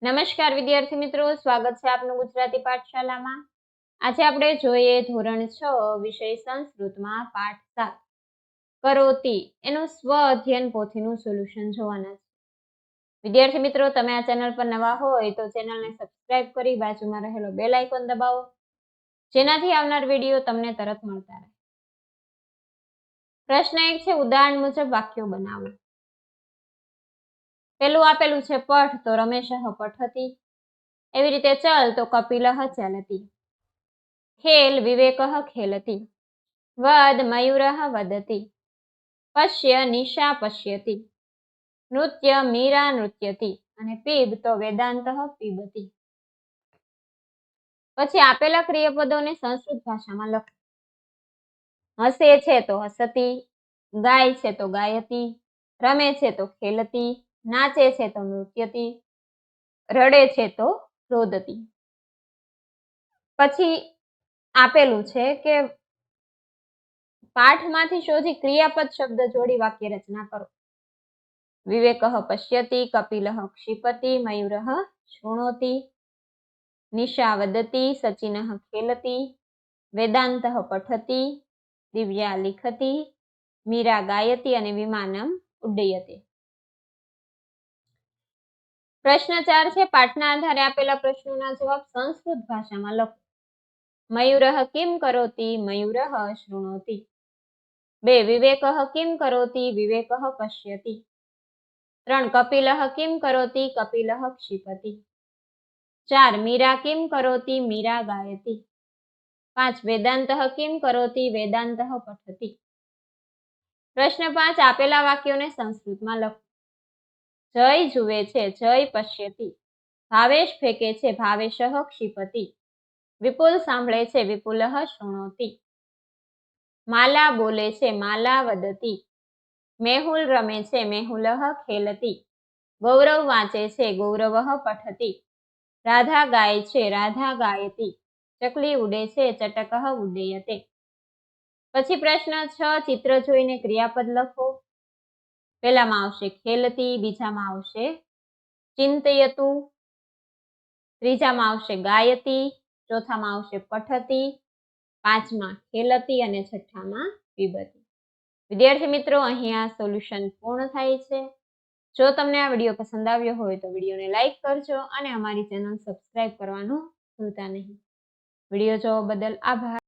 નમસ્કાર વિદ્યાર્થી મિત્રો, સ્વાગત છે આપનું ગુજરાતી પાઠશાલામાં। આજે આપણે જોઈએ ધોરણ 6 વિષય સંસ્કૃતમાં પાઠ 7 કરોતી એનું સ્વ અધ્યયન પોથીનું સોલ્યુશન જોવાના છે। વિદ્યાર્થી મિત્રો, તમે આ ચેનલ પર નવા હોય તો ચેનલને સબસ્ક્રાઇબ કરી બાજુમાં રહેલો બેલ આઇકોન દબાવો, જેનાથી આવનાર વિડીયો તમને તરત મળતા રહે। પ્રશ્ન 1 છે, ઉદાહરણ મુજબ વાક્યો બનાવો। પેલું આપેલું છે પઠ, તો રમેશઃ પઠતી। એવી રીતે ચલ, તો કપિલઃ ચલતી। ખેલ, વિવેકઃ ખેલતી। વદ, મયુરઃ વદતી। પશ્ય, નિશા પશ્યતી। નૃત્ય, મીરા નૃત્યતી। અને પીબ, તો વેદાંતઃ પીબતી। પછી આપેલા ક્રિયાપદોને સંસ્કૃત ભાષામાં લખો। હસે છે તો હસતી, ગાય છે તો ગાયતી, રમે છે તો ખેલતી, નાચે છે તો નૃત્યતી, રડે છે તો રોદતી। પછી આપેલું છે કે પાઠમાંથી શોધી ક્રિયાપદ શબ્દ જોડી વાક્ય રચના કરો। વિવેકઃ પશ્યતિ, કપિલઃ ક્ષિપતિ, મયુરઃ શૃણોતિ, નિશા વદતી, સચિનઃ ખેલતી, વેદાંતઃ પઠતી, દિવ્યા લિખતી, મીરા ગાયતી અને વિમાનમ ઉડ્ડયતે। પ્રશ્ન 4 છે, પાઠના આધારે આપેલા પ્રશ્નોના જવાબ સંસ્કૃત ભાષામાં લખો। મયુરઃ કિમ કરોતિ, મયુરઃ શૃણોતિ। 2 વિવેકઃ કિમ કરોતિ, વિવેકઃ પશ્યતિ। 3 કપિલઃ કિમ કરોતિ, કપિલઃ ક્ષિપતિ। 4 મીરા કિમ કરોતિ, મીરા ગાયતિ। 5 વેદાંતઃ કિમ કરોતિ, વેદાંતઃ પઠતી। પ્રશ્ન 5 આપેલા વાક્યોને સંસ્કૃતમાં લખો। જય જુએ છે, જય પશ્યતિ। ભાવેશ ફેંકે છે, ભાવેશઃ ક્ષિપતિ। વિપુલ સાંભળે છે, વિપુલઃ શૃણોતિ। માલા બોલે છે, માલા વદતી। મેહુલ રમે છે, મેહુલઃ ખેલતી। ગૌરવ વાંચે છે, ગૌરવઃ પઠતી। રાધા ગાય છે, રાધા ગાયતી। ચકલી ઉડે છે, ચટકઃ ઉડ્ડયતે। પછી પ્રશ્ન 6 ચિત્ર જોઈને ક્રિયાપદ લખો। પહેલામાં આવશે ખેલતી, બીજામાં આવશે ચિંતયતુ, ત્રીજામાં આવશે ગાયતી, ચોથામાં આવશે પઠતી, પાંચમાં ખેલતી અને છઠ્ઠામાં પીબતી। વિદ્યાર્થી મિત્રો, અહીંયા સોલ્યુશન પૂર્ણ થાય છે। જો તમને આ વિડીયો પસંદ આવ્યો હોય તો વિડીયોને લાઈક કરજો અને અમારી ચેનલ સબસ્ક્રાઇબ કરવાનું ભૂલતા નહીં। વિડીયો જોવા બદલ આભાર।